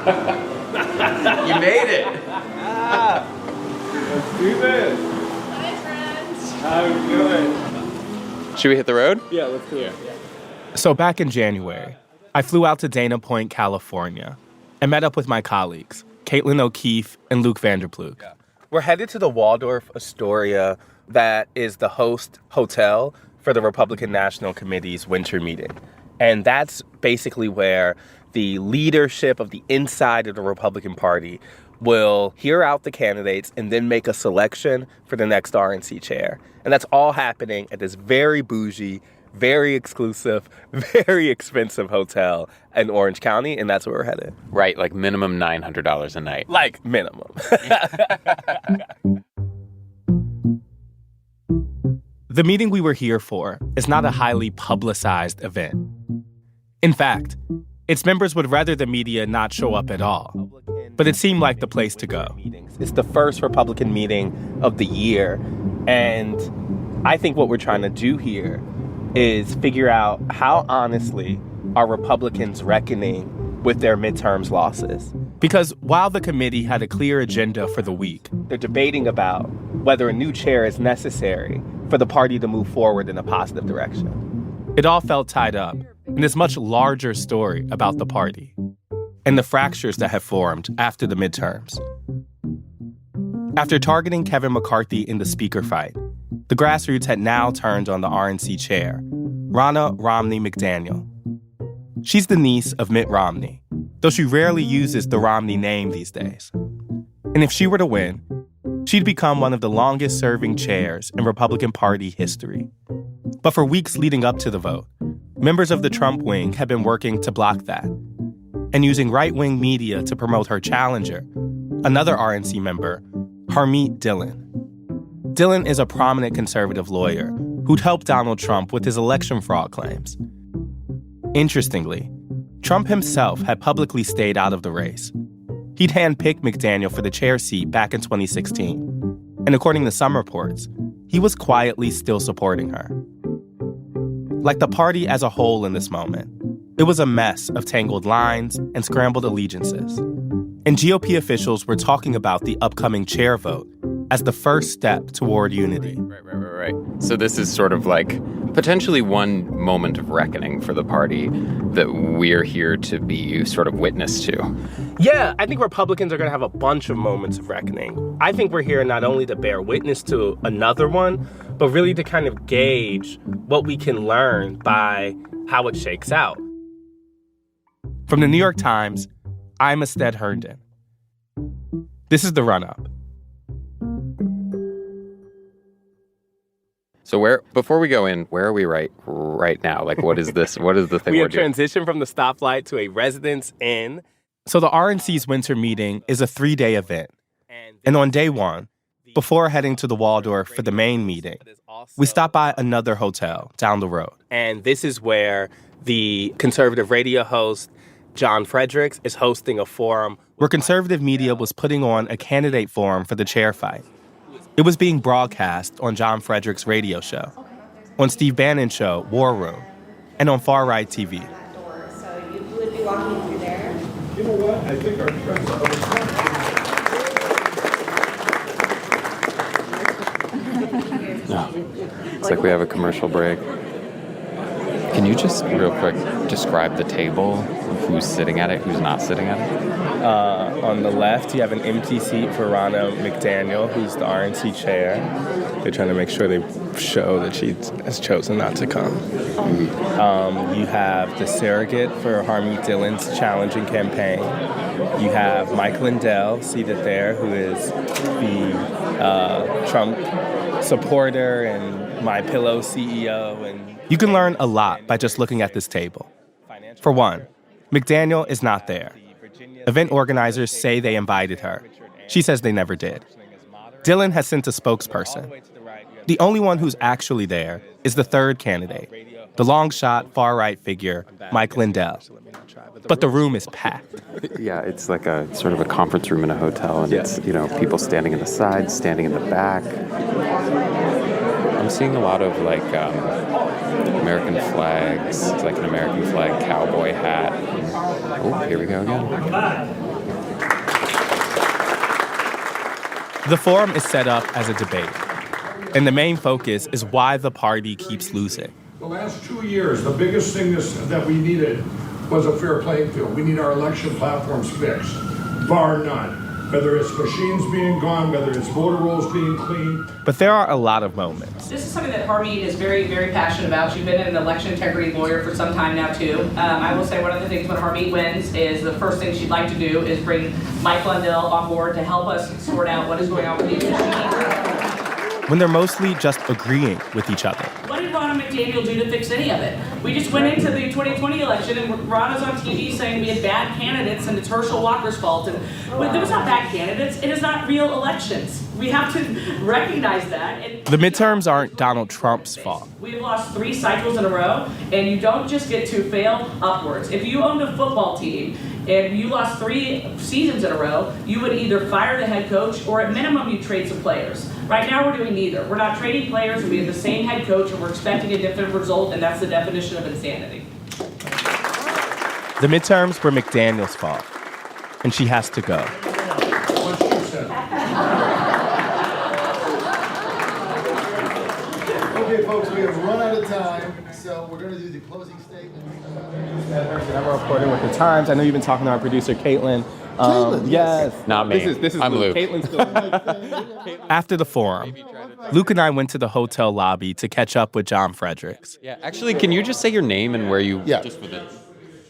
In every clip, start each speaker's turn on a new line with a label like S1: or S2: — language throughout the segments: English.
S1: You made it.
S2: Let's do this.
S3: Hi, friends.
S2: How are you doing?
S1: Should we hit the road?
S2: Yeah, let's do it.
S4: So back in January, I flew out to Dana Point, California, and met up with my colleagues, Caitlin O'Keefe and Luke Vanderploeg. Yeah. We're headed to the Waldorf Astoria that is the host hotel for the Republican National Committee's winter meeting. And that's basically where the leadership of the inside of the Republican Party will hear out the candidates and then make a selection for the next R.N.C. chair. And that's all happening at this very bougie, very exclusive, very expensive hotel in Orange County, and that's where we're headed.
S1: Right, like minimum $900 a night.
S4: Like minimum. The meeting we were here for is not a highly publicized event. In fact, its members would rather the media not show up at all. But it seemed like the place to go. It's the first Republican meeting of the year, and I think what we're trying to do here is figure out how honestly are Republicans reckoning with their midterms losses. Because while the committee had a clear agenda for the week, they're debating about whether a new chair is necessary for the party to move forward in a positive direction. It all felt tied up in this much larger story about the party and the fractures that have formed after the midterms. After targeting Kevin McCarthy in the speaker fight, the grassroots had now turned on the R.N.C. chair, Ronna McDaniel. She's the niece of Mitt Romney, though she rarely uses the Romney name these days. And if she were to win, she'd become one of the longest-serving chairs in Republican Party history. But for weeks leading up to the vote, members of the Trump wing had been working to block that and using right-wing media to promote her challenger, another R.N.C. member, Harmeet Dillon. Dillon is a prominent conservative lawyer who'd helped Donald Trump with his election fraud claims. Interestingly, Trump himself had publicly stayed out of the race. He'd handpicked McDaniel for the chair seat back in 2016, and according to some reports, he was quietly still supporting her. Like the party as a whole in this moment, it was a mess of tangled lines and scrambled allegiances. And GOP officials were talking about the upcoming chair vote as the first step toward unity.
S1: Right. So this is sort of like potentially one moment of reckoning for the party that we're here to be sort of witness to.
S4: Yeah, I think Republicans are going to have a bunch of moments of reckoning. I think we're here not only to bear witness to another one, but really to kind of gauge what we can learn by how it shakes out. From the New York Times, I'm Ested Herndon. This is The Run-Up.
S1: So before we go in, where are we right now? Like, what is this? What is the thing
S4: we
S1: we're
S4: have
S1: doing?
S4: transitioned from the stoplight to a residence inn. So the R.N.C's winter meeting is a 3-day event. And on day one, before heading to the Waldorf for the main meeting, we stop by another hotel down the road. And this is where the conservative radio host, John Fredericks, is hosting a forum where conservative media was putting on a candidate forum for the chair fight. It was being broadcast on John Fredericks' radio show, on Steve Bannon's show, War Room, and on Far Right TV.
S3: So you would be walking through there?
S2: You know what? I think our friends
S1: No. It's like we have a commercial break. Can you just real quick describe the table, who's sitting at it, who's not sitting at it?
S4: On the left, you have an empty seat for Ronna McDaniel, who's the R.N.C. chair. They're trying to make sure they show that she has chosen not to come. You have the surrogate for Harmeet Dillon's challenging campaign. You have Mike Lindell seated there, who is the Trump supporter and My Pillow CEO. And you can learn a lot by just looking at this table. For one, McDaniel is not there. Event organizers say they invited her. She says they never did. Dillon has sent a spokesperson. The only one who's actually there is the third candidate, the long-shot, far-right figure, Mike Lindell. But the room is packed.
S1: Yeah, it's like a sort of a conference room in a hotel, and it's, people standing in the sides, standing in the back. I'm seeing a lot of, like, American flags. It's like an American flag cowboy hat. Oh, here we go again.
S4: The forum is set up as a debate, and the main focus is why the party keeps losing.
S2: The last 2 years, the biggest thing that we needed was a fair playing field. We need our election platforms fixed, bar none. Whether it's machines being gone, whether it's voter rolls being cleaned.
S4: But there are a lot of moments.
S5: This is something that Harmeet is very, very passionate about. You've been an election integrity lawyer for some time now, too. I will say one of the things when Harmeet wins is the first thing she'd like to do is bring Mike Lundell on board to help us sort out what is going on with you.
S4: When they're mostly just agreeing with each other.
S5: What did Ronna McDaniel do to fix any of it? We just went into the 2020 election and Ronna's on TV saying we had bad candidates and it's Herschel Walker's fault. And there was not bad candidates. It is not real elections. We have to recognize that. And
S4: the midterms aren't Donald Trump's fault.
S5: We've lost 3 cycles in a row, and you don't just get to fail upwards. If you owned a football team and you lost 3 seasons in a row, you would either fire the head coach or at minimum you trade some players. Right now we're doing neither. We're not trading players, we have the same head coach and we're expecting a different result, and that's the definition of insanity.
S4: The midterms were McDaniel's fault, and she has to go.
S2: What she said.
S6: Okay, folks, we have run out of time, so we're going to do the closing statement.
S4: I'm reporting with the Times. I know you've been talking to our producer, Caitlin.
S6: Caitlin,
S4: yes.
S1: Not me.
S4: This is
S1: I'm
S4: Luke.
S1: Luke.
S4: Caitlin's still. After the forum, Luke and I went to the hotel lobby to catch up with John Fredericks.
S1: Yeah, actually, can you just say your name and where you...
S6: Yeah.
S1: Just for the...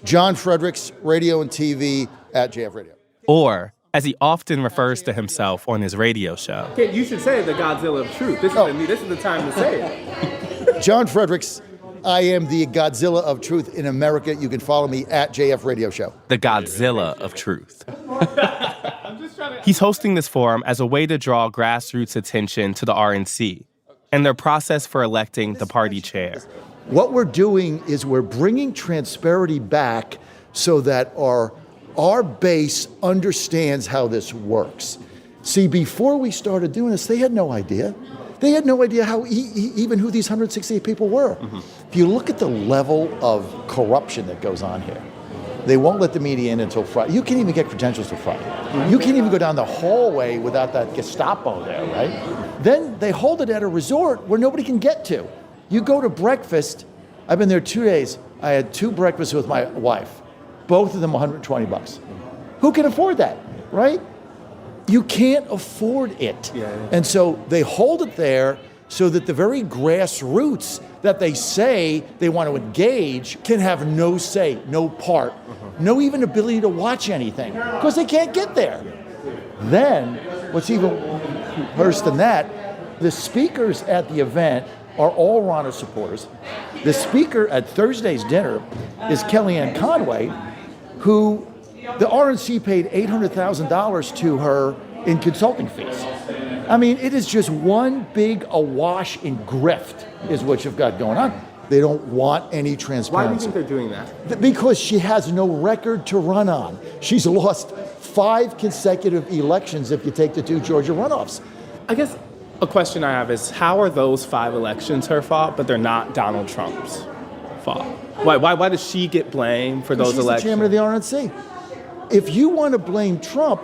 S6: John Fredericks, radio and TV at JF Radio.
S4: Or, as he often refers to himself on his radio show.
S7: You should say the Godzilla of truth. This is the time to say it.
S6: John Fredericks, I am the Godzilla of truth in America. You can follow me at JF Radio Show.
S4: The Godzilla of truth. He's hosting this forum as a way to draw grassroots attention to the R.N.C. and their process for electing the party chair.
S6: What we're doing is we're bringing transparency back so that our base understands how this works. See, before we started doing this, they had no idea. They had no idea how even who these 168 people were. Mm-hmm. If you look at the level of corruption that goes on here, they won't let the media in until Friday. You can't even get credentials till Friday. Mm-hmm. You can't even go down the hallway without that Gestapo there, right? Then they hold it at a resort where nobody can get to. You go to breakfast. I've been there 2 days. I had 2 breakfasts with my wife. Both of them $120. Who can afford that, right? You can't afford it. Yeah. And so they hold it there so that the very grassroots that they say they want to engage can have no say, no part, no even ability to watch anything because they can't get there. Then, what's even worse than that, the speakers at the event are all Ronna supporters. The speaker at Thursday's dinner is Kellyanne Conway, who the R.N.C. paid $800,000 to her in consulting fees. I mean, it is just one big awash in grift is what you've got going on. They don't want any transparency.
S7: Why do you think they're doing that?
S6: Because she has no record to run on. She's lost 5 consecutive elections if you take the 2 Georgia runoffs.
S4: I guess a question I have is, how are those 5 elections her fault, but they're not Donald Trump's fault? Why does she get blamed for those elections?
S6: She's the chairman of the R.N.C. If you want to blame Trump,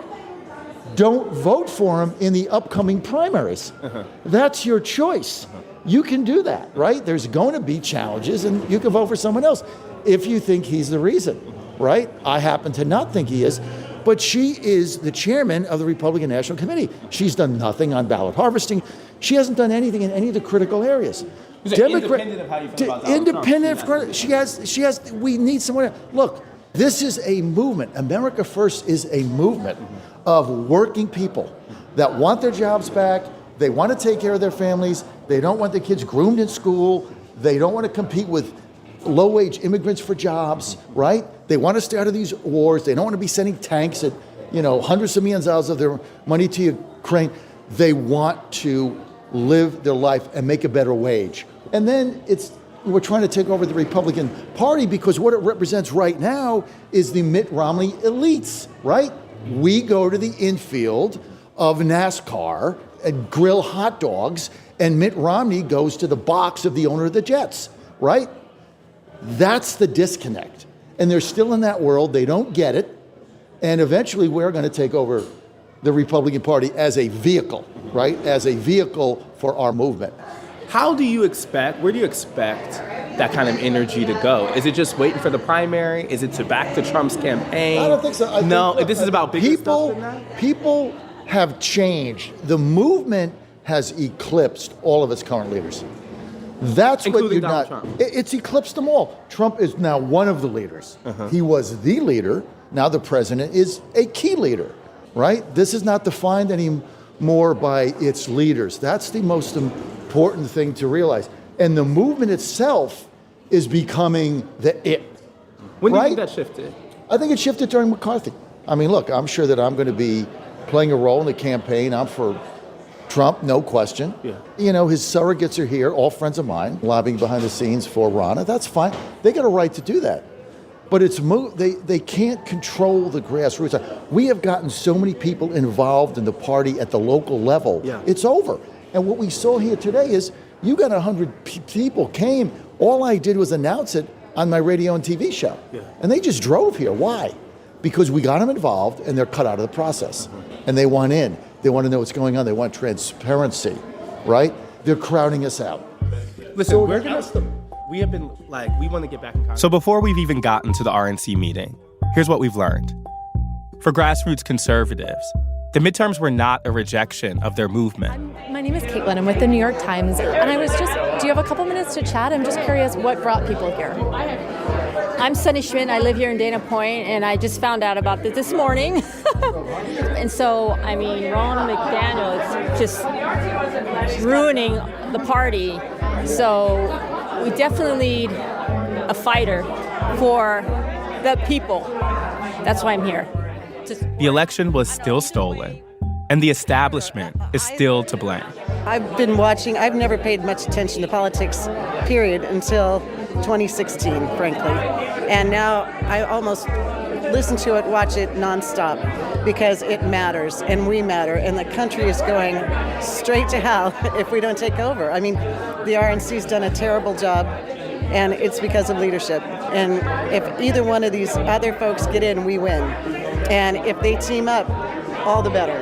S6: don't vote for him in the upcoming primaries. That's your choice. You can do that, right? There's going to be challenges, and you can vote for someone else if you think he's the reason, right? I happen to not think he is. But she is the chairman of the Republican National Committee. She's done nothing on ballot harvesting. She hasn't done anything in any of the critical areas.
S4: Independent of how you feel about Donald Trump.
S6: She has, we need someone else. Look, this is a movement. America First is a movement of working people that want their jobs back. They want to take care of their families. They don't want their kids groomed in school. They don't want to compete with low-wage immigrants for jobs, right? They want to stay out of these wars. They don't want to be sending tanks at, hundreds of millions of dollars of their money to Ukraine. They want to live their life and make a better wage. And then we're trying to take over the Republican Party because what it represents right now is the Mitt Romney elites, right? We go to the infield of NASCAR and grill hot dogs, and Mitt Romney goes to the box of the owner of the Jets, right? That's the disconnect. And they're still in that world. They don't get it. And eventually we're going to take over the Republican Party as a vehicle right, as a vehicle for our movement.
S7: Where do you expect that kind of energy to go? Is it just waiting for the primary? Is it back to Trump's campaign?
S6: I don't think so.
S7: This is about bigger stuff than that?
S6: People have changed. The movement has eclipsed all of its current leaders. That's
S7: including
S6: what you're
S7: Donald
S6: not.
S7: Trump.
S6: It's eclipsed them all. Trump is now one of the leaders. He was the leader. Now the president is a key leader, right? This is not defined anymore by its leaders. That's the most important thing to realize. And the movement itself is becoming the it.
S7: When do you
S6: right?
S7: think that shifted?
S6: I think it shifted during McCarthy. I mean, look, I'm sure that I'm going to be playing a role in the campaign. I'm for Trump, no question.
S7: Yeah.
S6: You know, his surrogates are here, all friends of mine, lobbying behind the scenes for Ronna. That's fine. They got a right to do that. But they can't control the grassroots. We have gotten so many people involved in the party at the local level.
S7: Yeah.
S6: It's over. And what we saw here today is you got 100 people came. All I did was announce it on my radio and TV show.
S7: Yeah.
S6: And they just drove here. Why? Because we got them involved and they're cut out of the process. And they want in. They want to know what's going on. They want transparency, right? They're crowding us out.
S7: Listen,
S6: So
S7: we have been we want to get back in contact.
S4: So before we've even gotten to the R.N.C. meeting, here's what we've learned. For grassroots conservatives, the midterms were not a rejection of their movement.
S8: My name is Caitlin. I'm with the New York Times. And I was do you have a couple minutes to chat? I'm just curious what brought people here.
S9: I'm Sunny Schmidt. I live here in Dana Point, and I just found out about this morning. And so, I mean, Ronna McDaniel is just ruining the party. So we definitely need a fighter for the people. That's why I'm here.
S4: The election was still stolen, and the establishment is still to blame.
S10: I've been watching. I've never paid much attention to politics, period, until 2016, frankly. And now I almost listen to it, watch it nonstop, because it matters, and we matter, and the country is going straight to hell if we don't take over. I mean, the R.N.C's done a terrible job, and it's because of leadership. And if either one of these other folks get in, we win. And if they team up, all the better.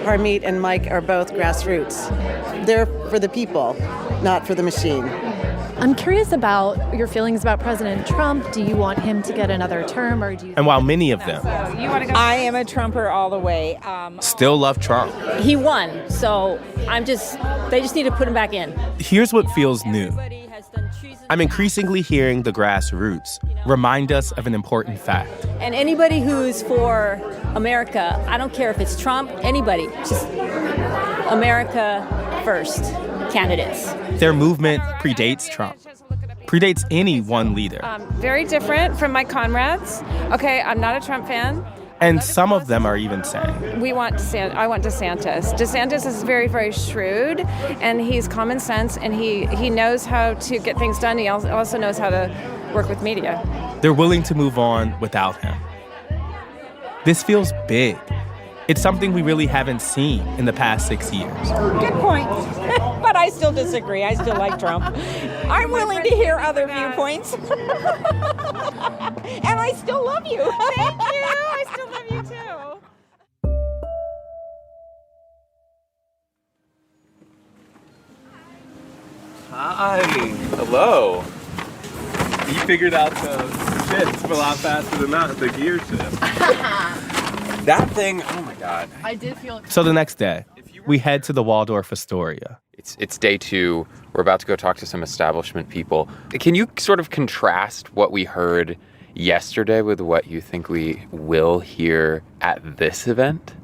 S10: Harmeet and Mike are both grassroots. They're for the people, not for the machine.
S8: I'm curious about your feelings about President Trump. Do you want him to get another term, or do you?
S4: And while many of them
S11: I am a Trumper all the way.
S4: still love Trump,
S9: He won, so they just need to put him back in.
S4: here's what feels new. I'm increasingly hearing the grassroots remind us of an important fact.
S9: And anybody who's for America, I don't care if it's Trump, anybody, just America first candidates.
S4: Their movement predates Trump, predates any one leader.
S11: Very different from my comrades. Okay, I'm not a Trump fan.
S4: And some of them are even saying,
S11: I want DeSantis. DeSantis is very, very shrewd, and he's common sense, and he knows how to get things done. He also knows how to work with media.
S4: they're willing to move on without him. This feels big. It's something we really haven't seen in the past 6 years.
S11: Good point. But I still disagree. I still like Trump. I'm willing to hear other viewpoints. And I still love you. Thank you. I still love you too.
S7: Hi. Hello. You figured out the shifts a lot faster than that, the gear shift. That thing, oh my God.
S8: I did feel.
S4: So the next day, we head to the Waldorf Astoria.
S1: It's day 2. We're about to go talk to some establishment people. Can you sort of contrast what we heard yesterday with what you think we will hear at this event?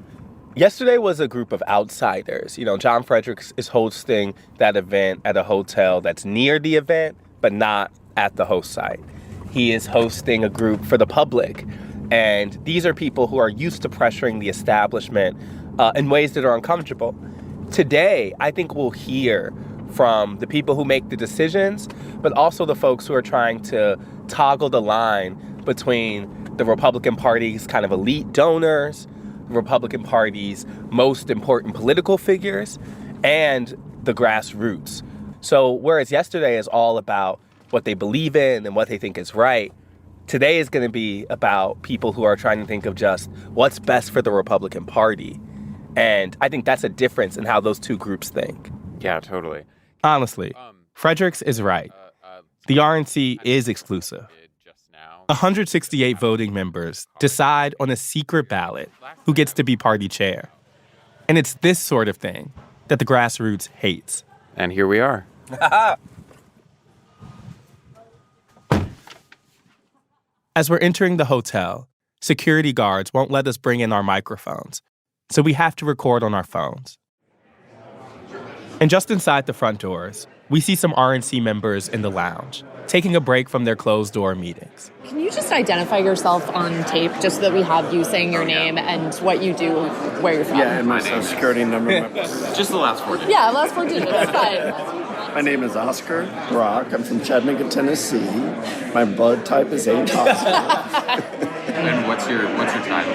S7: Yesterday was a group of outsiders. You know, John Fredericks is hosting that event at a hotel that's near the event, but not at the host site. He is hosting a group for the public. And these are people who are used to pressuring the establishment in ways that are uncomfortable. Today, I think we'll hear from the people who make the decisions, but also the folks who are trying to toggle the line between the Republican Party's kind of elite donors, the Republican Party's most important political figures, and the grassroots. So whereas yesterday is all about what they believe in and what they think is right, today is going to be about people who are trying to think of just what's best for the Republican Party. And I think that's a difference in how those two groups think.
S1: Yeah, totally.
S4: Honestly, Fredericks is right. The R.N.C. is exclusive. 168 voting members decide on a secret ballot who gets to be party chair. And it's this sort of thing that the grassroots hates.
S1: And here we are.
S4: As we're entering the hotel, security guards won't let us bring in our microphones, so we have to record on our phones. And just inside the front doors, we see some R.N.C. members in the lounge, taking a break from their closed-door meetings.
S12: Can you just identify yourself on tape just so that we have you saying your name and what you do, where you're from?
S13: Yeah, and my social security number.
S1: Just the last 4 digits.
S12: Yeah, last 4 digits. That's fine.
S13: My name is Oscar Brock. I'm from Chattanooga, Tennessee. My blood type is A positive.
S1: And what's your title?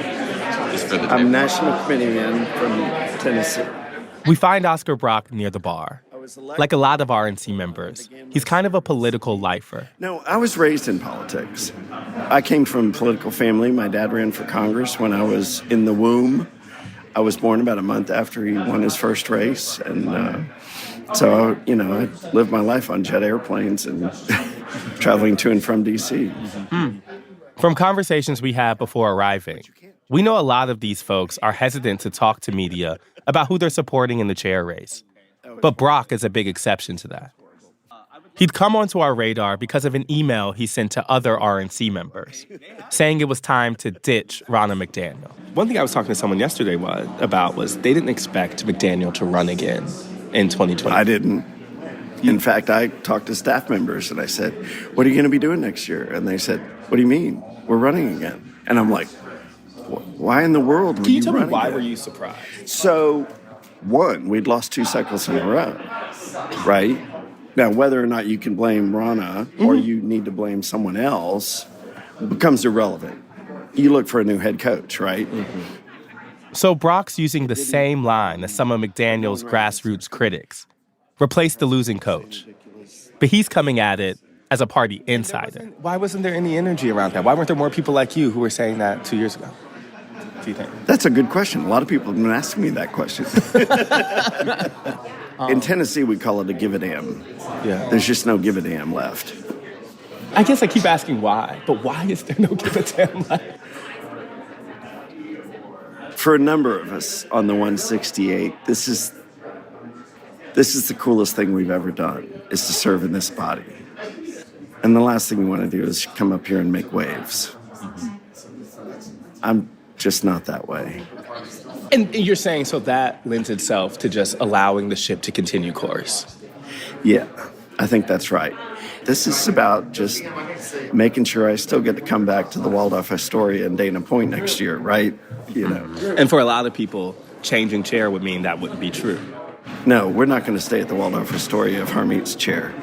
S1: Just for the
S13: I'm National Committeeman from Tennessee.
S4: We find Oscar Brock near the bar. Like a lot of R.N.C. members, he's kind of a political lifer.
S13: No, I was raised in politics. I came from a political family. My dad ran for Congress when I was in the womb. I was born about a month after he won his first race. And so, I lived my life on jet airplanes and traveling to and from D.C.
S4: From conversations we had before arriving, we know a lot of these folks are hesitant to talk to media about who they're supporting in the chair race. But Brock is a big exception to that. He'd come onto our radar because of an email he sent to other R.N.C. members, saying it was time to ditch Ronna McDaniel.
S7: One thing I was talking to someone yesterday about was they didn't expect McDaniel to run again in 2020.
S13: I didn't. In fact, I talked to staff members and I said, what are you going to be doing next year? And they said, what do you mean? We're running again. And I'm like, why in the world were you running?
S7: Can you tell me why
S13: again?
S7: were you surprised?
S13: So, one, we'd lost 2 cycles in a row, right? Now, whether or not you can blame Ronna or you need to blame someone else becomes irrelevant. You look for a new head coach, right?
S4: So Brock's using the same line as some of McDaniel's grassroots critics. Replace the losing coach. But he's coming at it as a party insider.
S7: Why wasn't there any energy around that? Why weren't there more people like you who were saying that 2 years ago? Do you think?
S13: That's a good question. A lot of people have been asking me that question. In Tennessee, we call it a give a damn.
S7: Yeah.
S13: There's just no give a damn left.
S7: I guess I keep asking why, but why is there no give a damn left?
S13: For a number of us on the 168, this is the coolest thing we've ever done, is to serve in this body. And the last thing we want to do is come up here and make waves. I'm just not that way.
S7: And you're saying so that lends itself to just allowing the ship to continue course?
S13: Yeah, I think that's right. This is about just making sure I still get to come back to the Waldorf Astoria in Dana Point next year, right?
S7: And for a lot of people, changing chair would mean that wouldn't be true.
S13: No, we're not going to stay at the Waldorf Astoria of Harmeet's chair.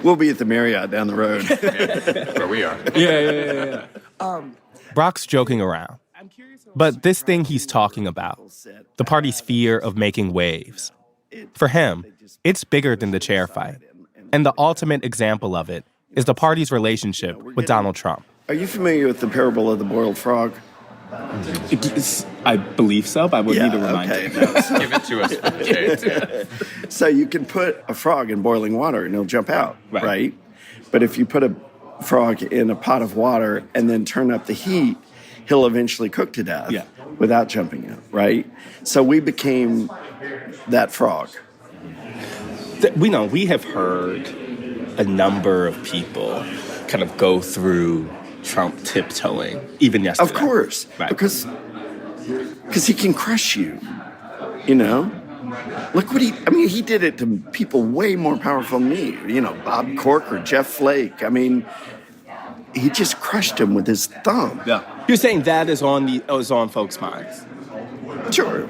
S13: We'll be at the Marriott down the road.
S1: Where we are.
S7: Yeah.
S4: Brock's joking around. But this thing he's talking about, the party's fear of making waves, for him, it's bigger than the chair fight. And the ultimate example of it is the party's relationship with Donald Trump.
S13: Are you familiar with the parable of the boiled frog?
S7: I believe so, but I would need a reminder.
S13: Okay.
S1: Give it to us for the chance, yeah.
S13: So you can put a frog in boiling water and he'll jump out, right? But if you put a frog in a pot of water and then turn up the heat, he'll eventually cook to death without jumping out, right? So we became that frog.
S7: We have heard a number of people kind of go through Trump tiptoeing, even yesterday.
S13: Of course,
S7: right.
S13: because he can crush you, Look what he did it to people way more powerful than me, Bob Corker, Jeff Flake. He just crushed him with his thumb.
S7: Yeah. You're saying that is on folks' minds?
S13: Sure.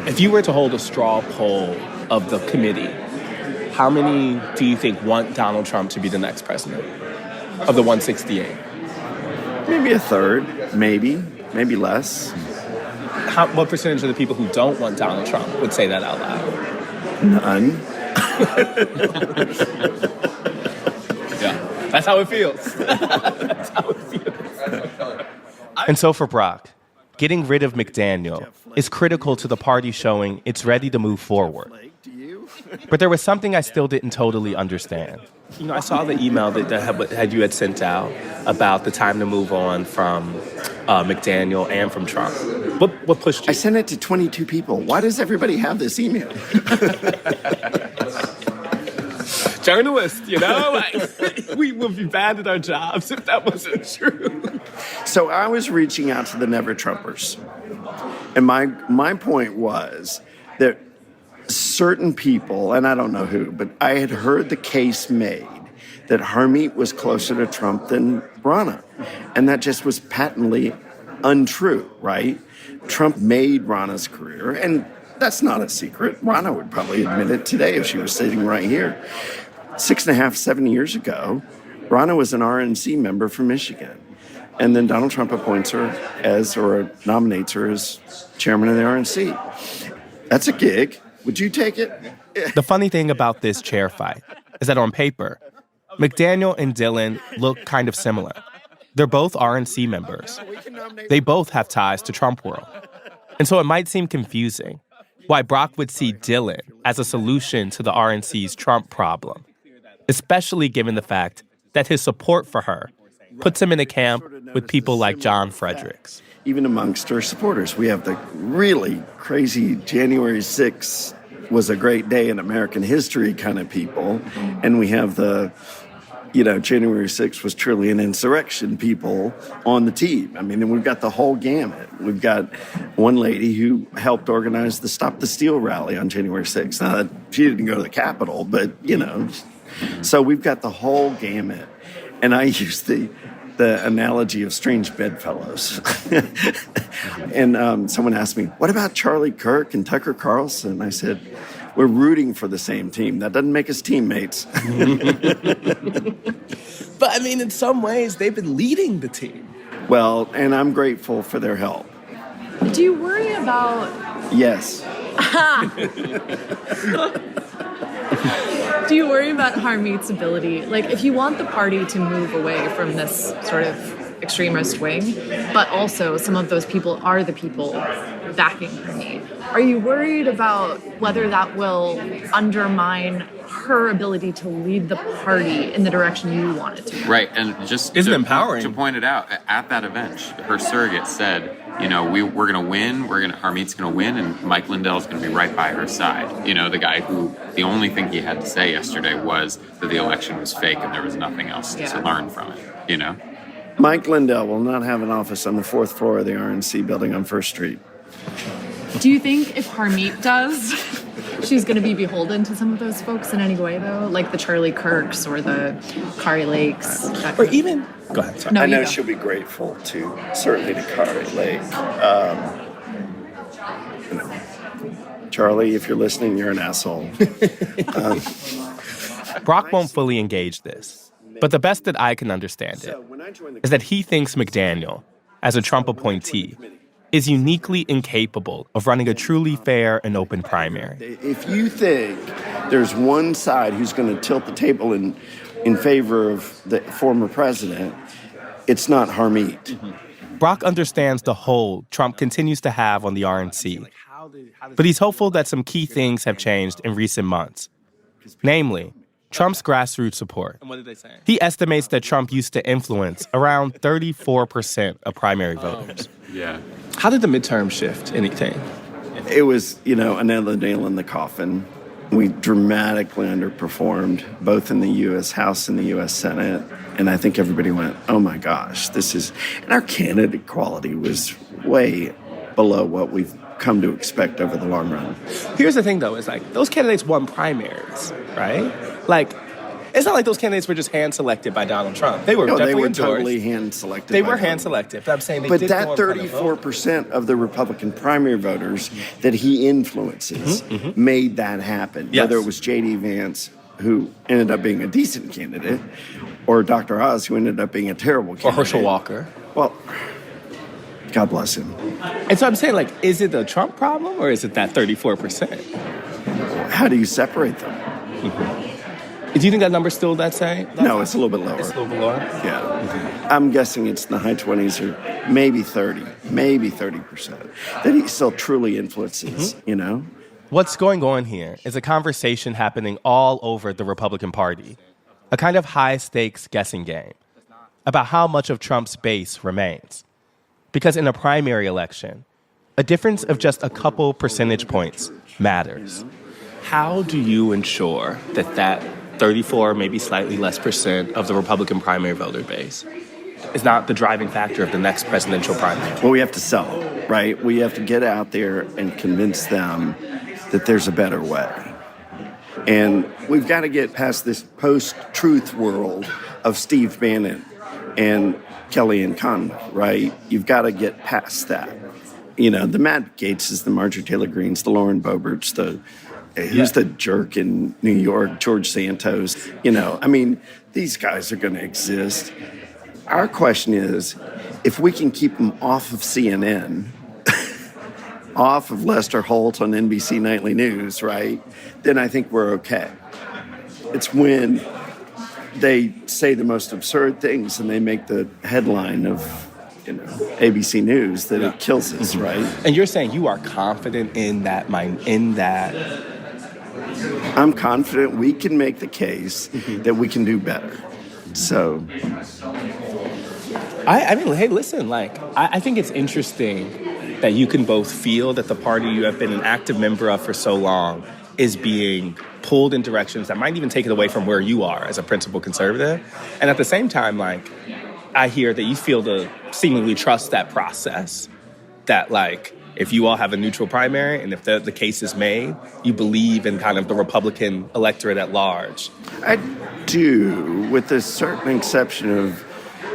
S7: If you were to hold a straw poll of the committee, how many do you think want Donald Trump to be the next president of the 168?
S13: Maybe a third, maybe less.
S7: What percentage of the people who don't want Donald Trump would say that out loud?
S13: None.
S7: Yeah, that's how it feels. That's how it feels.
S4: And so for Brock, getting rid of McDaniel is critical to the party showing it's ready to move forward. But there was something I still didn't totally understand.
S7: You know, I saw the email that you had sent out about the time to move on from McDaniel and from Trump. What pushed you?
S13: I sent it to 22 people. Why does everybody have this email?
S7: Journalists, you know? We would be bad at our jobs if that wasn't true.
S13: So I was reaching out to the Never Trumpers. And my point was that certain people, and I don't know who, but I had heard the case made that Harmeet was closer to Trump than Ronna. And that just was patently untrue, right? Trump made Ronna's career, and that's not a secret. Ronna would probably admit it today if she was sitting right here. 6.5, 7 years ago, Ronna was an R.N.C. member from Michigan. And then Donald Trump appoints her nominates her as chairman of the R.N.C. That's a gig. Would you take it?
S4: The funny thing about this chair fight is that on paper, McDaniel and Dillon look kind of similar. They're both R.N.C. members. They both have ties to Trump world. And so it might seem confusing why Brock would see Dillon as a solution to the R.N.C's Trump problem, especially given the fact that his support for her puts him in a camp with people like John Fredericks.
S13: Even amongst her supporters, we have the really crazy January 6th was a great day in American history kind of people. And we have the, January 6th was truly an insurrection people on the team. I mean, and we've got the whole gamut. We've got one lady who helped organize the Stop the Steal rally on January 6th. Now, she didn't go to the Capitol, but, so we've got the whole gamut. And I use the analogy of strange bedfellows. And someone asked me, what about Charlie Kirk and Tucker Carlson? I said, we're rooting for the same team. That doesn't make us teammates.
S7: But, I mean, in some ways, they've been leading the team.
S13: Well, and I'm grateful for their help.
S8: Do you worry about...
S13: Yes.
S8: Do you worry about Harmeet's ability? Like, if you want the party to move away from this sort of extremist wing, but also some of those people are the people backing Harmeet, are you worried about whether that will undermine her ability to lead the party in the direction you want it to?
S1: Right, and just
S7: empowering
S1: to point it out, at that event, her surrogate said, we're going to win, Harmeet's going to win, and Mike Lindell's going to be right by her side. The guy who, the only thing he had to say yesterday was that the election was fake and there was nothing else to learn from it,
S13: Mike Lindell will not have an office on the 4th floor of the R.N.C. building on 1st Street.
S8: Do you think if Harmeet does, she's going to be beholden to some of those folks in any way, though? Like the Charlie Kirks or the Kari Lakes?
S7: Or even... Go ahead, sorry.
S13: I know she'll be grateful certainly to Kari Lake. Charlie, if you're listening, you're an asshole.
S4: Brock won't fully engage this. But the best that I can understand it is that he thinks McDaniel, as a Trump appointee, is uniquely incapable of running a truly fair and open primary.
S13: If you think there's one side who's going to tilt the table in favor of the former president, it's not Harmeet.
S4: Mm-hmm. Brock understands the hold Trump continues to have on the R.N.C., but he's hopeful that some key things have changed in recent months. Namely, Trump's grassroots support.
S7: And what did they say?
S4: He estimates that Trump used to influence around 34% of primary voters.
S1: Yeah.
S7: How did the midterm shift anything?
S13: It was, another nail in the coffin. We dramatically underperformed, both in the U.S. House and the U.S. Senate. And I think everybody went, oh my gosh, and our candidate quality was way below what we've come to expect over the long run.
S7: Here's the thing, though, is those candidates won primaries, right? It's not like those candidates were just hand-selected by Donald Trump. They were definitely endorsed.
S13: Totally hand-selected.
S7: They were hand-selected, but I'm saying
S13: But that 34% of the Republican primary voters that he influences made that happen.
S7: Yes.
S13: Whether it was J.D. Vance, who ended up being a decent candidate, or Dr. Oz, who ended up being a terrible candidate.
S7: Or Herschel Walker.
S13: Well, God bless him.
S7: And so I'm saying, is it a Trump problem or is it that 34%?
S13: How do you separate them?
S7: Do you think that number's still that same?
S13: No, it's a little bit lower.
S7: It's a little bit lower?
S13: Yeah. Mm-hmm. I'm guessing it's in the high 20s or maybe 30% that he still truly influences, you know?
S7: What's going on here is a conversation happening all over the Republican Party, a kind of high-stakes guessing game about how much of Trump's base remains. Because in a primary election, a difference of just a couple percentage points matters. How do you ensure that 34, maybe slightly less percent of the Republican primary voter base is not the driving factor of the next presidential primary?
S13: Well, we have to sell it, right? We have to get out there and convince them that there's a better way. And we've got to get past this post-truth world of Steve Bannon and Kellyanne Conway, right? You've got to get past that. You know, the Matt Gaetzes, the Marjorie Taylor Greenes, the Lauren Boeberts, who's the jerk in New York, George Santos. You know, I mean, these guys are going to exist. Our question is, if we can keep them off of CNN, off of Lester Holt on NBC Nightly News, right, then I think we're okay. It's when they say the most absurd things and they make the headline of, ABC News that it kills us, right?
S7: And you're saying you are confident in that
S13: I'm confident we can make the case that we can do better. So,
S7: I mean, hey, listen, I think it's interesting that you can both feel that the party you have been an active member of for so long is being pulled in directions that might even take it away from where you are as a principled conservative. And at the same time, I hear that you feel to seemingly trust that process, that if you all have a neutral primary and if the case is made, you believe in kind of the Republican electorate at large.
S13: I do, with a certain exception of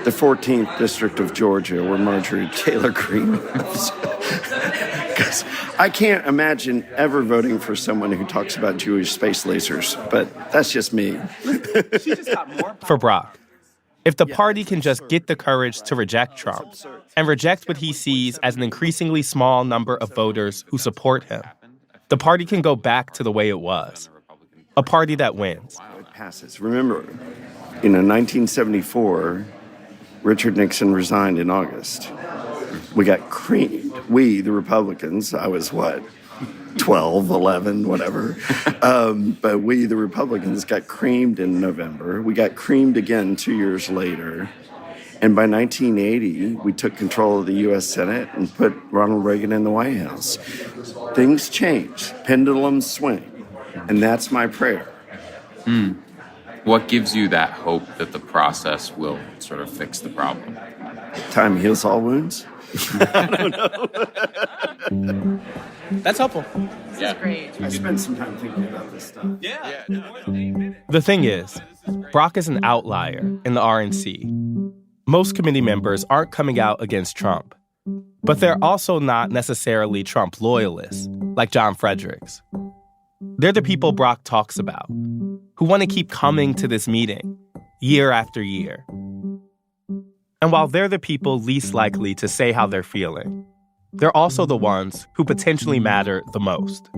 S13: the 14th District of Georgia where Marjorie Taylor Greene lives. Because I can't imagine ever voting for someone who talks about Jewish space lasers, but that's just me.
S4: For Brock, if the party can just get the courage to reject Trump and reject what he sees as an increasingly small number of voters who support him, the party can go back to the way it was. A party that wins.
S13: It passes. Remember, 1974, Richard Nixon resigned in August. We got creamed. We, the Republicans, I was 12, 11, whatever. But we, the Republicans, got creamed in November. We got creamed again 2 years later. And by 1980, we took control of the U.S. Senate and put Ronald Reagan in the White House. Things change. Pendulums swing. And that's my prayer.
S1: What gives you that hope that the process will sort of fix the problem?
S13: Time heals all wounds? I don't know.
S7: That's helpful.
S12: This is great.
S13: I spent some time thinking about this stuff.
S7: Yeah.
S4: The thing is, Brock is an outlier in the R.N.C. Most committee members aren't coming out against Trump, but they're also not necessarily Trump loyalists, like John Fredericks. They're the people Brock talks about, who want to keep coming to this meeting year after year. And while they're the people least likely to say how they're feeling, they're also the ones who potentially matter the most.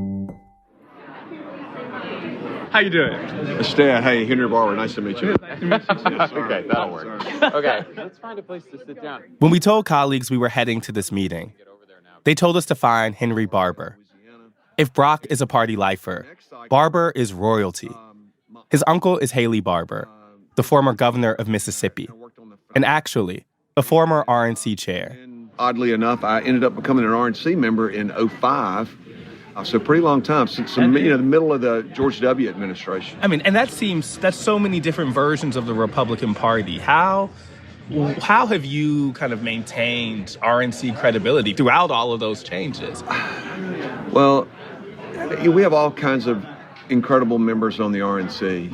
S4: How you doing?
S14: Stan, hey, Henry Barber, nice to meet you.
S1: Okay, that'll work. Okay, let's find a place to sit down.
S4: When we told colleagues we were heading to this meeting, they told us to find Henry Barber. If Brock is a party lifer, Barber is royalty. His uncle is Haley Barber, the former governor of Mississippi, and actually, a former R.N.C. chair.
S14: Oddly enough, I ended up becoming an R.N.C. member in 2005. So a pretty long time, since the middle of the George W. administration.
S4: I mean, and that's so many different versions of the Republican Party. How have you kind of maintained R.N.C. credibility throughout all of those changes?
S14: Well, we have all kinds of incredible members on the R.N.C.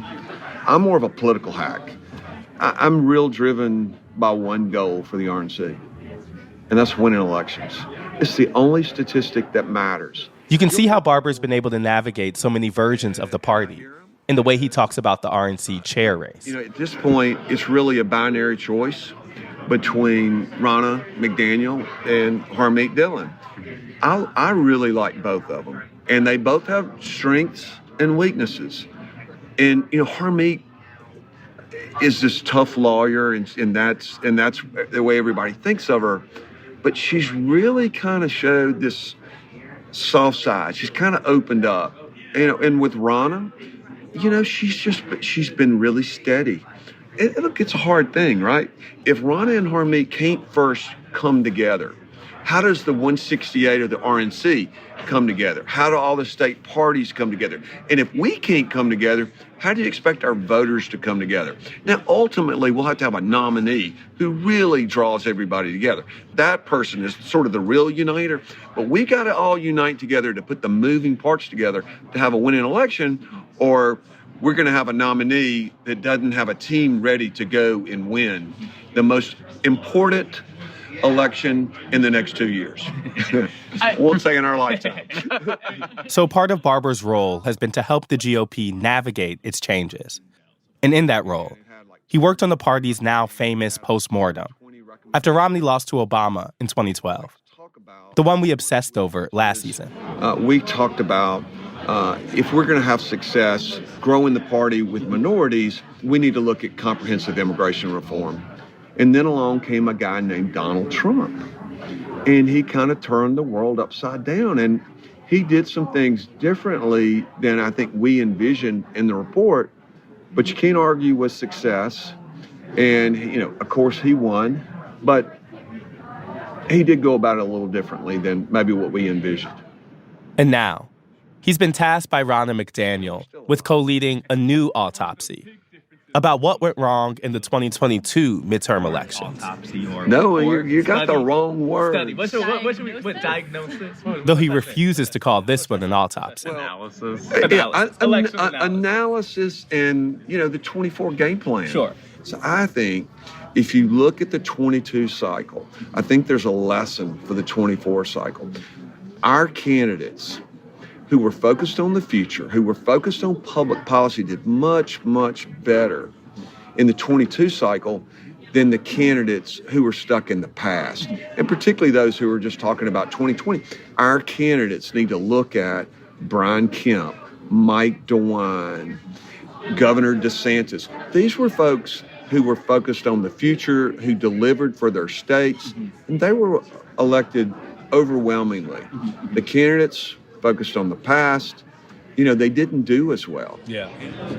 S14: I'm more of a political hack. I'm real driven by one goal for the R.N.C., and that's winning elections. It's the only statistic that matters.
S4: You can see how Barber's been able to navigate so many versions of the party in the way he talks about the R.N.C. chair race.
S14: At this point, it's really a binary choice between Ronna McDaniel and Harmeet Dillon. I really like both of them, and they both have strengths and weaknesses. And, Harmeet is this tough lawyer, and that's the way everybody thinks of her. But she's really kind of showed this soft side. She's kind of opened up. And with Ronna, she's been really steady. And look, it's a hard thing, right? If Ronna and Harmeet can't first come together, how does the 168 of the R.N.C. come together? How do all the state parties come together? And if we can't come together, how do you expect our voters to come together? Now, ultimately, we'll have to have a nominee who really draws everybody together. That person is sort of the real uniter, but we got to all unite together to put the moving parts together to have a winning election, or we're going to have a nominee that doesn't have a team ready to go and win the most important election in the next 2 years. Won't say in our lifetime.
S4: So part of Barber's role has been to help the GOP navigate its changes. And in that role, he worked on the party's now famous postmortem after Romney lost to Obama in 2012, the one we obsessed over last season.
S14: We talked about if we're going to have success growing the party with minorities, we need to look at comprehensive immigration reform. And then along came a guy named Donald Trump. And he kind of turned the world upside down. And he did some things differently than I think we envisioned in the report. But you can't argue with success. And, of course, he won. But he did go about it a little differently than maybe what we envisioned.
S4: And now, he's been tasked by Ronna McDaniel with co-leading a new autopsy about what went wrong in the 2022 midterm elections.
S14: No, you got the wrong word.
S7: What diagnosis?
S4: Though he refuses to call this one an autopsy.
S7: Analysis.
S14: Analysis and, the 24 game plan.
S7: Sure.
S14: So I think if you look at the 22 cycle, I think there's a lesson for the 24 cycle. Our candidates who were focused on the future, who were focused on public policy, did much, much better in the 22 cycle than the candidates who were stuck in the past, and particularly those who were just talking about 2020. Our candidates need to look at Brian Kemp, Mike DeWine, Governor DeSantis. These were folks who were focused on the future, who delivered for their states, and they were elected overwhelmingly. The candidates focused on the past, they didn't do as well.
S4: Yeah.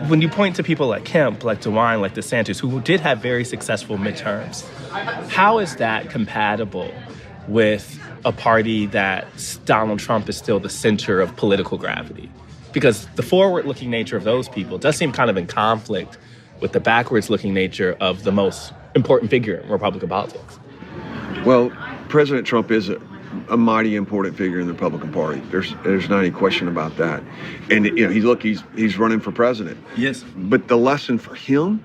S4: When you point to people like Kemp, like DeWine, like DeSantis, who did have very successful midterms, how is that compatible with a party that Donald Trump is still the center of political gravity? Because the forward-looking nature of those people does seem kind of in conflict with the backwards-looking nature of the most important figure in Republican politics.
S14: Well, President Trump is a mighty important figure in the Republican Party. There's not any question about that. And he's running for president.
S4: Yes.
S14: But the lesson for him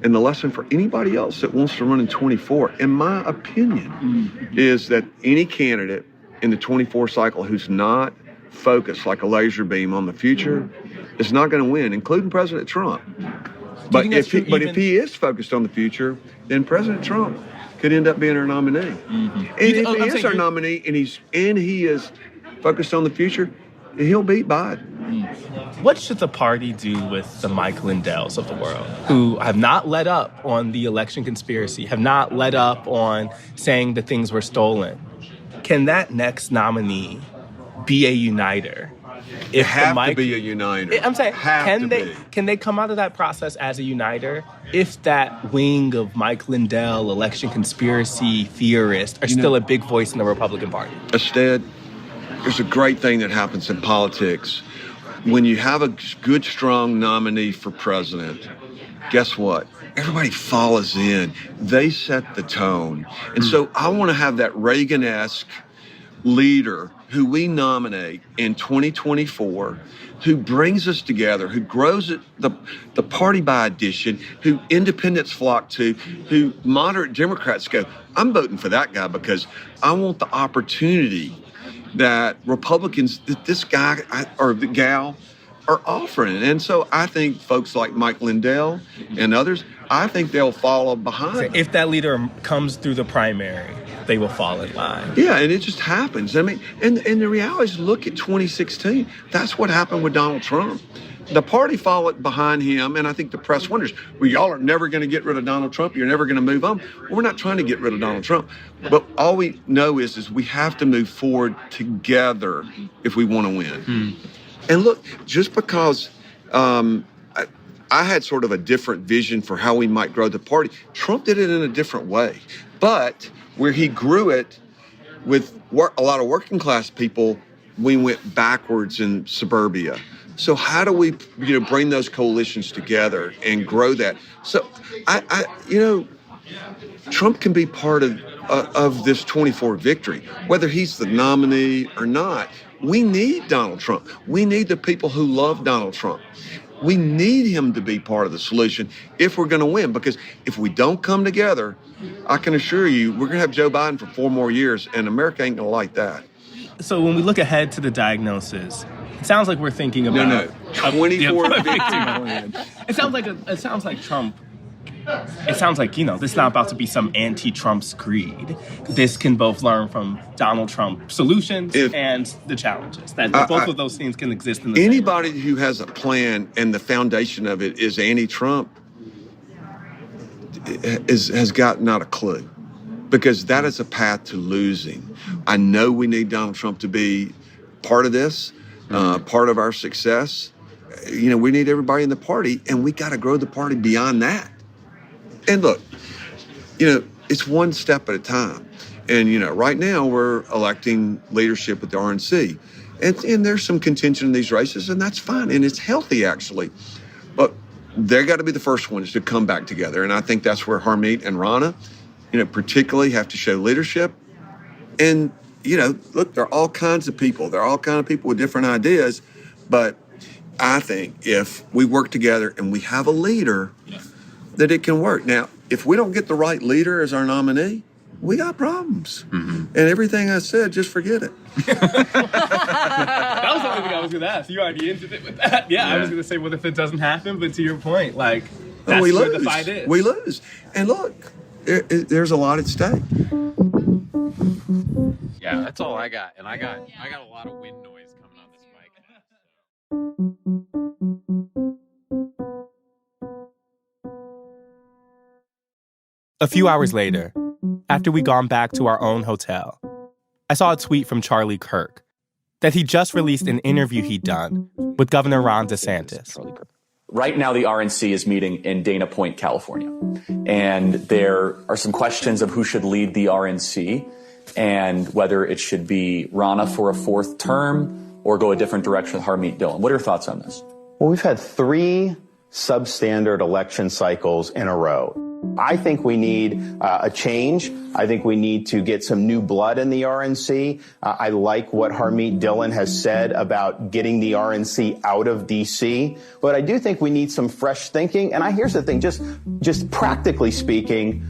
S14: and the lesson for anybody else that wants to run in 24, in my opinion, is that any candidate in the 24 cycle who's not focused like a laser beam on the future is not going to win, including President Trump. But if he is focused on the future, then President Trump could end up being our nominee. And if he is our nominee and he is focused on the future, he'll beat Biden.
S4: What should the party do with the Mike Lindells of the world, who have not let up on the election conspiracy, have not let up on saying that things were stolen? Can that next nominee be a uniter?
S14: It have to be a uniter.
S4: I'm saying, can they come out of that process as a uniter if that wing of Mike Lindell, election conspiracy theorists, are still a big voice in the Republican Party?
S14: Instead, there's a great thing that happens in politics. When you have a good, strong nominee for president, guess what? Everybody follows in. They set the tone. And so I want to have that Reagan-esque leader who we nominate in 2024, who brings us together, who grows it, the party by addition, who independents flock to, who moderate Democrats go, I'm voting for that guy because I want the opportunity that Republicans, that this guy or the gal are offering. And so I think folks like Mike Lindell and others, I think they'll follow behind.
S4: If that leader comes through the primary, they will fall in line.
S14: Yeah, and it just happens. I mean, and the reality is, look at 2016. That's what happened with Donald Trump. the party followed behind him, and I think the press wonders, well, y'all are never going to get rid of Donald Trump. You're never going to move on. Well, we're not trying to get rid of Donald Trump. But all we know is we have to move forward together if we want to win. And look, just because I had sort of a different vision for how we might grow the party, Trump did it in a different way. But where he grew it with a lot of working class people, we went backwards in suburbia. So how do we, bring those coalitions together and grow that? So Trump can be part of this 24 victory, whether he's the nominee or not. We need Donald Trump. We need the people who love Donald Trump. We need him to be part of the solution if we're going to win, because if we don't come together, I can assure you we're going to have Joe Biden for 4 more years, and America ain't going to like that.
S4: So when we look ahead to the diagnosis, it sounds like we're thinking about
S14: 24 victory plan.
S4: It sounds like Trump. It sounds like, this is not about to be some anti-Trump's creed. This can both learn from Donald Trump solutions and the challenges. That both of those things can exist in the
S14: anybody same. Who has a plan and the foundation of it is anti-Trump has got not a clue, because that is a path to losing. I know we need Donald Trump to be part of this, part of our success. We need everybody in the party, and we got to grow the party beyond that. And look, it's one step at a time. And, right now we're electing leadership with the R.N.C. And there's some contention in these races, and that's fine. And it's healthy, actually. But they've got to be the first ones to come back together. And I think that's where Harmeet and Ronna, particularly have to show leadership. And, look, there are all kinds of people. There are all kinds of people with different ideas. But I think if we work together and we have a leader, that it can work. Now, if we don't get the right leader as our nominee, we got problems. And everything I said, just forget it.
S4: That was the only thing I was going to ask. You already ended it with that. Yeah, I was going to say, what if it doesn't happen? But to your point, that's
S14: we
S4: where
S14: lose.
S4: the fight is.
S14: We lose. And look, there's a lot at stake.
S1: Yeah, that's all I got. And I got a lot of wind noise coming on this mic.
S4: A few hours later, after we'd gone back to our own hotel, I saw a tweet from Charlie Kirk that he just released an interview he'd done with Governor Ron DeSantis.
S15: Right now, the R.N.C. is meeting in Dana Point, California. And there are some questions of who should lead the R.N.C. and whether it should be Ronna for a 4th term or go a different direction with Harmeet Dillon. What are your thoughts on this?
S16: Well, we've had 3 substandard election cycles in a row. I think we need a change. I think we need to get some new blood in the R.N.C. I like what Harmeet Dillon has said about getting the R.N.C. out of D.C. But I do think we need some fresh thinking. And here's the thing, just practically speaking,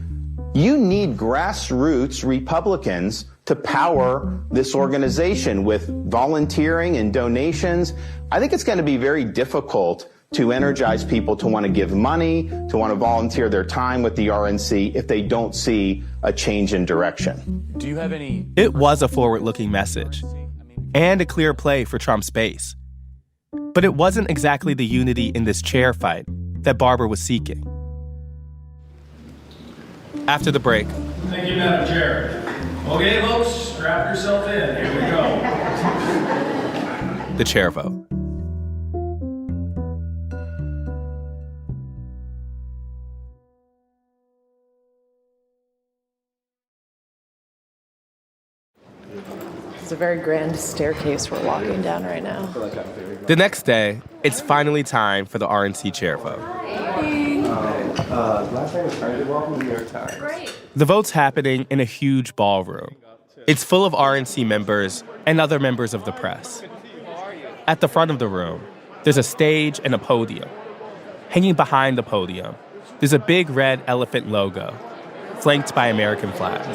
S16: you need grassroots Republicans to power this organization with volunteering and donations. I think it's going to be very difficult to energize people to want to give money, to want to volunteer their time with the R.N.C. if they don't see a change in direction.
S15: Do you have any...
S4: It was a forward-looking message and a clear play for Trump's base. But it wasn't exactly the unity in this chair fight that Barbara was seeking. After the break...
S17: Thank you, Madam Chair. Okay, folks, strap yourself in. Here we go.
S4: The chair vote.
S12: It's a very grand staircase we're walking down right now.
S4: The next day, it's finally time for the R.N.C. chair vote.
S7: Last time was trying to welcome the New York Times.
S12: Great.
S4: The vote's happening in a huge ballroom. It's full of R.N.C. members and other members of the press. At the front of the room, there's a stage and a podium. Hanging behind the podium, there's a big red elephant logo, flanked by American flags.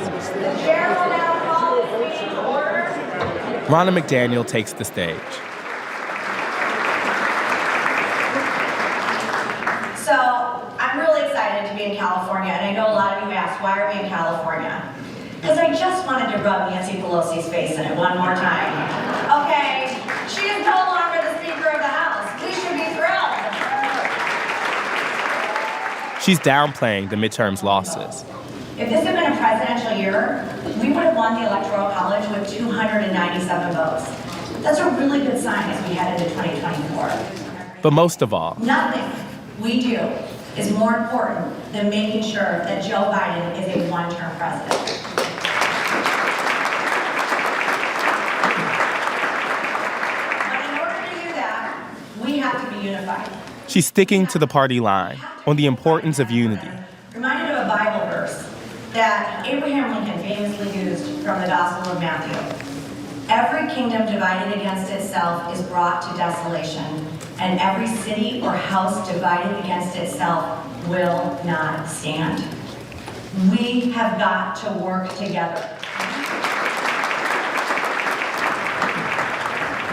S4: Ronna McDaniel takes the stage.
S18: So I'm really excited to be in California, and I know a lot of you asked, why are we in California? Because I just wanted to rub Nancy Pelosi's face in it one more time. Okay, she is no longer the Speaker of the House. We should be thrilled.
S4: She's downplaying the midterms losses.
S18: If this had been a presidential year, we would have won the Electoral College with 297 votes. That's a really good sign as we head into 2024.
S4: But most of all,
S18: Nothing we do is more important than making sure that Joe Biden is a one-term president. But in order to do that, we have to be unified.
S4: she's sticking to the party line on the importance of unity.
S18: Reminded of a Bible verse that Abraham Lincoln famously used from the Gospel of Matthew. Every kingdom divided against itself is brought to desolation, and every city or house divided against itself will not stand. We have got to work together.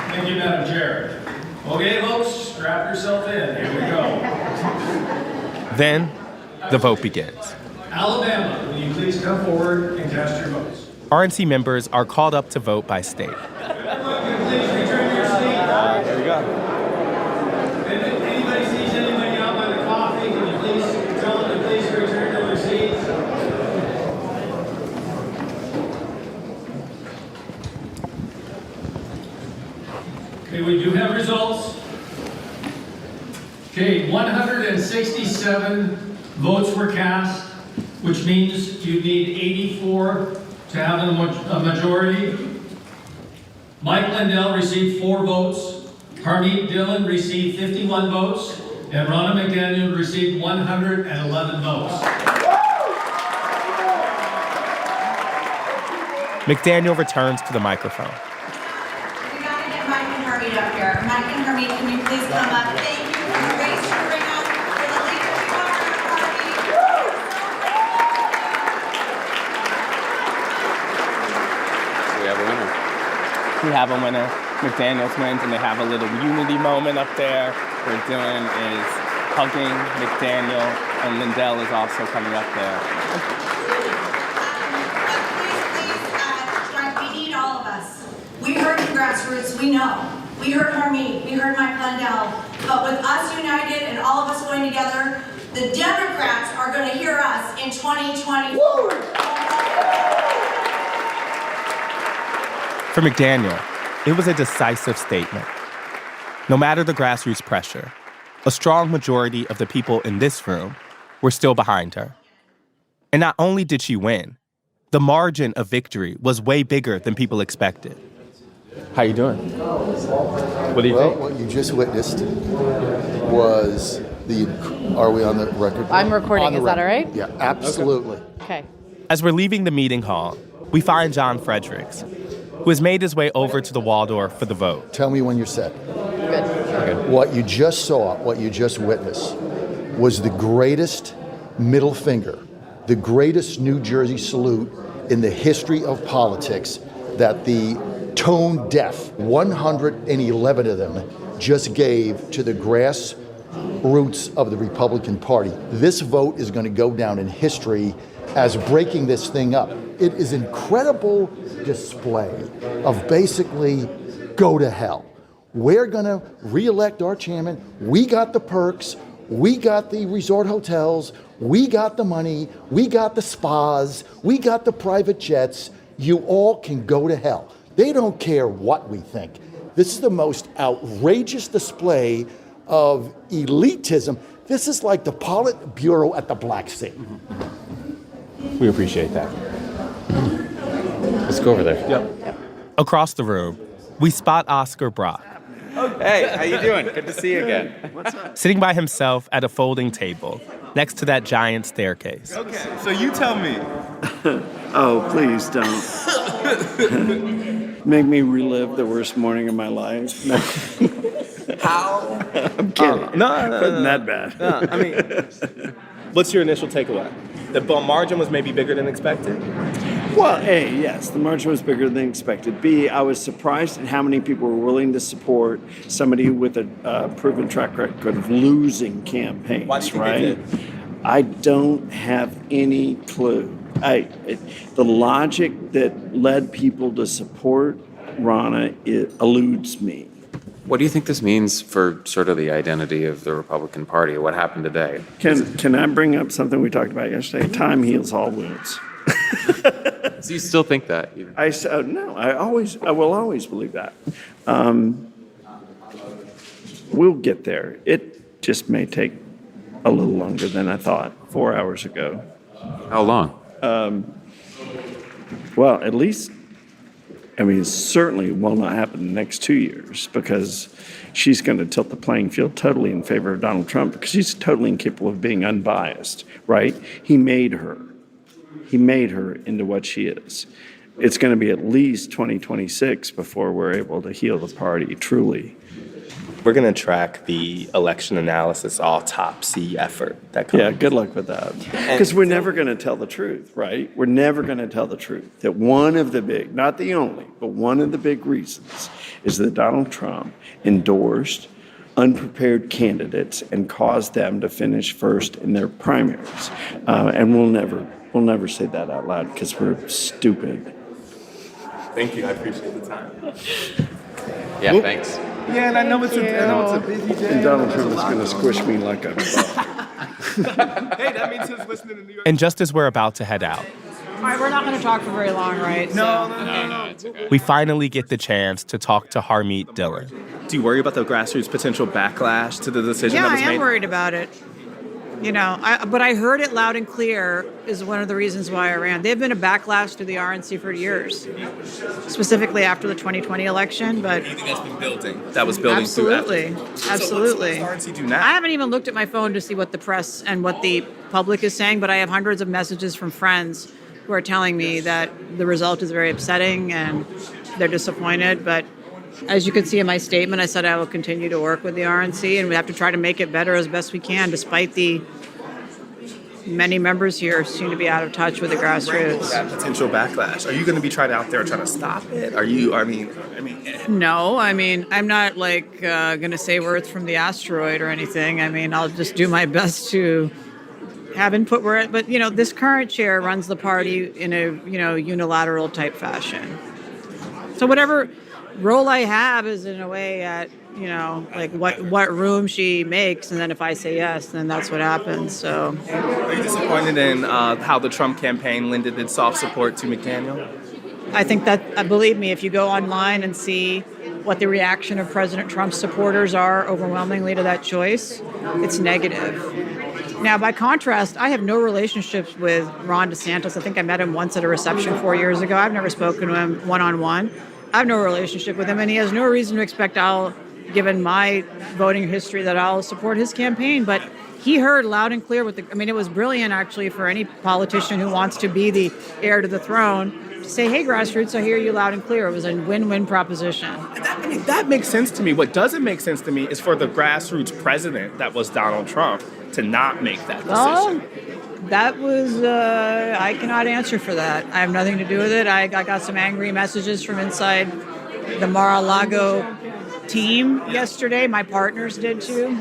S17: Thank you, Madam Chair. Okay, folks, strap yourself in. Here we go.
S4: Then, the vote begins.
S17: Alabama, will you please come forward and cast your votes?
S4: R.N.C. members are called up to vote by state.
S17: Please return your seat.
S7: There we go.
S17: If anybody sees anybody out by the coffee, can you please tell them to please return to their seats? Okay, we do have results. Okay, 167 votes were cast, which means you need 84 to have a majority. Mike Lindell received 4 votes. Harmeet Dillon received 51 votes. And Ronna McDaniel received 111 votes.
S4: McDaniel returns to the microphone.
S18: We gotta get Mike and Harmeet up here. Mike and Harmeet, can you please come up? Thank you for the race you bring us, for the leadership of our party.
S1: We have a winner.
S7: We have a winner. McDaniels wins, and they have a little unity moment up there where Dillon is hugging McDaniel, and Lindell is also coming up there.
S18: We need all of us. We heard the grassroots, we know. We heard Harmeet, we heard Mike Lindell. But with us united and all of us going together, the Democrats are going to hear us in 2024.
S4: For McDaniel, it was a decisive statement. No matter the grassroots pressure, a strong majority of the people in this room were still behind her. And not only did she win, the margin of victory was way bigger than people expected.
S7: How you doing? What do you think?
S6: What you just witnessed was are we on the record?
S12: I'm recording, is that all right?
S6: Yeah, absolutely.
S12: Okay.
S4: As we're leaving the meeting hall, we find John Fredericks, who has made his way over to the Waldorf for the vote.
S6: Tell me when you're set.
S12: Good.
S6: What you just saw, what you just witnessed, was the greatest middle finger, the greatest New Jersey salute in the history of politics that the tone-deaf 111 of them just gave to the grassroots of the Republican Party. This vote is going to go down in history as breaking this thing up. It is an incredible display of basically go to hell. We're going to reelect our chairman. We got the perks. We got the resort hotels. We got the money. We got the spas. We got the private jets. You all can go to hell. They don't care what we think. This is the most outrageous display of elitism. This is like the Politburo at the Black Sea.
S7: We appreciate that.
S1: Let's go over there.
S7: Yep.
S4: Across the room, we spot Oscar Brock.
S19: Hey, how you doing? Good to see you again.
S6: What's up?
S4: Sitting by himself at a folding table next to that giant staircase.
S19: Okay, so you tell me.
S13: Oh, please don't. Make me relive the worst morning of my life. No.
S7: How?
S13: I'm kidding.
S7: No.
S13: Wasn't that bad.
S7: No, I mean, what's your initial takeaway? The margin was maybe bigger than expected?
S13: Well, A, yes, the margin was bigger than expected. B, I was surprised at how many people were willing to support somebody with a proven track record of losing campaigns.
S7: Why do you think
S13: right?
S7: they did?
S13: I don't have any clue. The logic that led people to support Ronna eludes me.
S1: What do you think this means for sort of the identity of the Republican Party? What happened today?
S13: Can I bring up something we talked about yesterday? Time heals all wounds.
S1: So you still think that?
S13: No, I will always believe that. We'll get there. It just may take a little longer than I thought 4 hours ago.
S1: How long?
S13: Well, at least, it certainly will not happen in the next 2 years because she's going to tilt the playing field totally in favor of Donald Trump because she's totally incapable of being unbiased, right? He made her into what she is. It's going to be at least 2026 before we're able to heal the party truly.
S7: We're going to track the election analysis autopsy effort that comes.
S13: Yeah, good luck with that. Because we're never going to tell the truth, right? We're never going to tell the truth. That one of the big, not the only, but one of the big reasons is that Donald Trump endorsed unprepared candidates and caused them to finish first in their primaries. And we'll never say that out loud because we're stupid.
S7: Thank you. I appreciate the time.
S1: Yeah, thanks.
S7: Yeah, and I know it's a busy day.
S13: And Donald Trump is going to squish me like a ball.
S7: Hey, that means he's listening to New York.
S4: And just as we're about to head out,
S20: All right, we're not going to talk for very long, right?
S1: No, it's okay.
S4: we finally get the chance to talk to Harmeet Dillon.
S7: Do you worry about the grassroots potential backlash to the decision
S20: Yeah,
S7: that was
S20: I
S7: made?
S20: am worried about it. But I heard it loud and clear is one of the reasons why I ran. They've been a backlash to the R.N.C. for years, specifically after the 2020 election. But
S7: Do you think that's been building? That was building
S20: absolutely,
S7: through after.
S20: absolutely.
S7: So what's the RNC do now?
S20: I haven't even looked at my phone to see what the press and what the public is saying, but I have hundreds of messages from friends who are telling me that the result is very upsetting and they're disappointed. But as you can see in my statement, I said I will continue to work with the RNC and we have to try to make it better as best we can, despite the many members here seem to be out of touch with the grassroots.
S7: That potential backlash. Are you going to be out there trying to stop it? Are you?
S20: No, I'm not going to save Earth from the asteroid or anything. I'll just do my best to have input where it, but this current chair runs the party in a unilateral type fashion. So whatever role I have is in a way at what room she makes, and then if I say yes, then that's what happens. So,
S7: are you disappointed in how the Trump campaign lended its soft support to McDaniel?
S20: I think that, believe me, if you go online and see what the reaction of President Trump's supporters are overwhelmingly to that choice, it's negative. Now, by contrast, I have no relationships with Ron DeSantis. I think I met him once at a reception 4 years ago. I've never spoken to him one-on-one. I have no relationship with him, and he has no reason to expect given my voting history, that I'll support his campaign. But he heard loud and clear it was brilliant, actually, for any politician who wants to be the heir to the throne to say, hey, grassroots, I hear you loud and clear. It was a win-win proposition.
S7: That makes sense to me. What doesn't make sense to me is for the grassroots president that was Donald Trump to not make that decision.
S20: Well, that was, I cannot answer for that. I have nothing to do with it. I got some angry messages from inside the Mar-a-Lago team yesterday. My partners did too.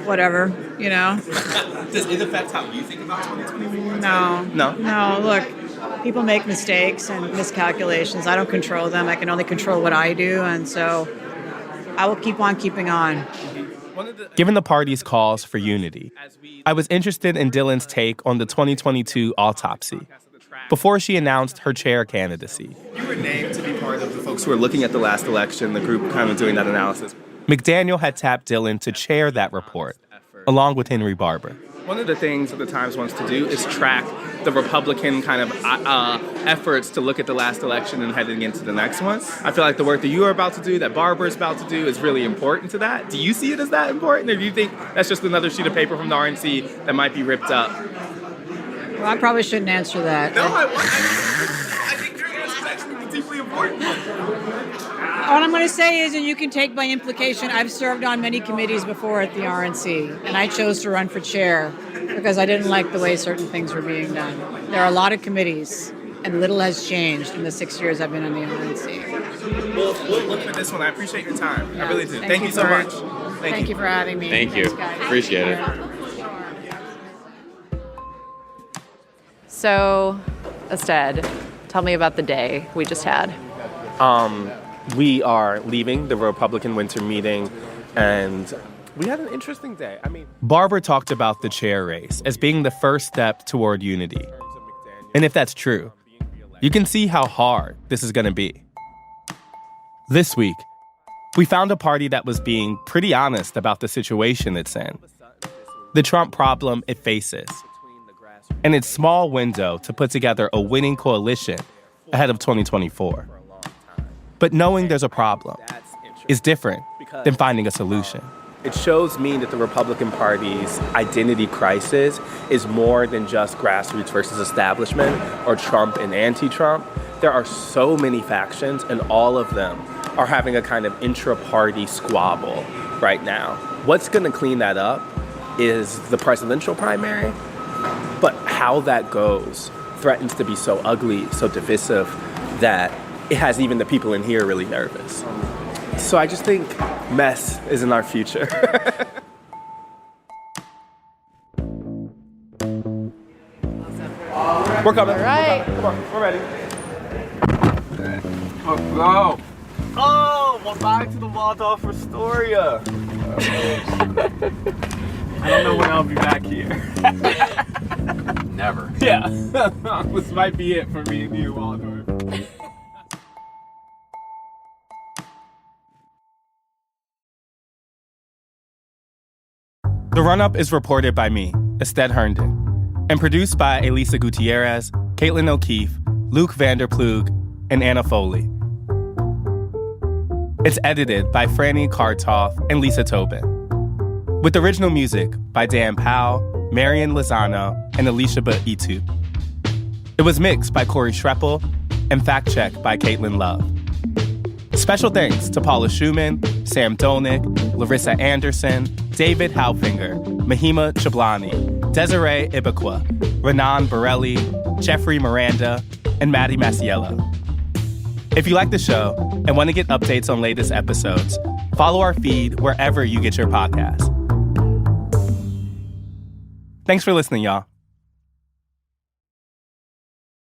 S20: Whatever,
S7: Does it affect how you think about 2024?
S20: No, look, people make mistakes and miscalculations. I don't control them. I can only control what I do, and so I will keep on keeping on.
S4: Given the party's calls for unity, I was interested in Dillon's take on the 2022 autopsy before she announced her chair candidacy.
S7: You were named to be part of the folks who were looking at the last election, the group kind of doing that analysis.
S4: McDaniel had tapped Dillon to chair that report, along with Henry Barber.
S7: One of the things that the Times wants to do is track the Republican kind of efforts to look at the last election and heading into the next one. I feel like the work that you are about to do, that Barber is about to do, is really important to that. Do you see it as that important, or do you think that's just another sheet of paper from the RNC that might be ripped up?
S20: Well, I probably shouldn't answer that.
S7: No, I think your answer is actually deeply important.
S20: All I'm going to say is, and you can take by implication, I've served on many committees before at the RNC, and I chose to run for chair because I didn't like the way certain things were being done. There are a lot of committees, and little has changed in the 6 years I've been on the RNC.
S7: We'll look at this one. I appreciate your time. Yeah. I really do. Thank you so much.
S20: Thank you for having me.
S1: Thank you. Appreciate it.
S12: So, Ested, tell me about the day we just had.
S7: We are leaving the Republican winter meeting, and we had an interesting day.
S4: Barbara talked about the chair race as being the first step toward unity. And if that's true, you can see how hard this is going to be. This week, we found a party that was being pretty honest about the situation it's in, the Trump problem it faces, and its small window to put together a winning coalition ahead of 2024. But knowing there's a problem is different than finding a solution.
S7: It shows me that the Republican Party's identity crisis is more than just grassroots versus establishment or Trump and anti-Trump. There are so many factions, and all of them are having a kind of intra-party squabble right now. What's going to clean that up is the presidential primary, but how that goes threatens to be so ugly, so divisive, that it has even the people in here really nervous. So I just think mess is in our future. We're coming.
S12: All right.
S7: Come on, we're ready.
S19: Let's go.
S7: Oh, we're back to the Waldorf Astoria. I don't know when I'll be back here.
S19: Never.
S7: Yeah. This might be it for me and you, Waldorf.
S4: The Run-Up is reported by me, Ested Herndon, and produced by Elisa Gutierrez, Caitlin O'Keefe, Luke Vanderplug, and Anna Foley. It's edited by Franny Kartoff and Lisa Tobin, with original music by Dan Powell, Marian Lozano, and Alicia Itu. It was mixed by Corey Schreppel and fact-checked by Caitlin Love. Special thanks to Paula Schumann, Sam Dolnick, Larissa Anderson, David Halfinger, Mahima Chablani, Desiree Ibaqua, Renan Borelli, Jeffrey Miranda, and Maddie Masiello. If you like the show and want to get updates on latest episodes, follow our feed wherever you get your podcasts. Thanks for listening, y'all.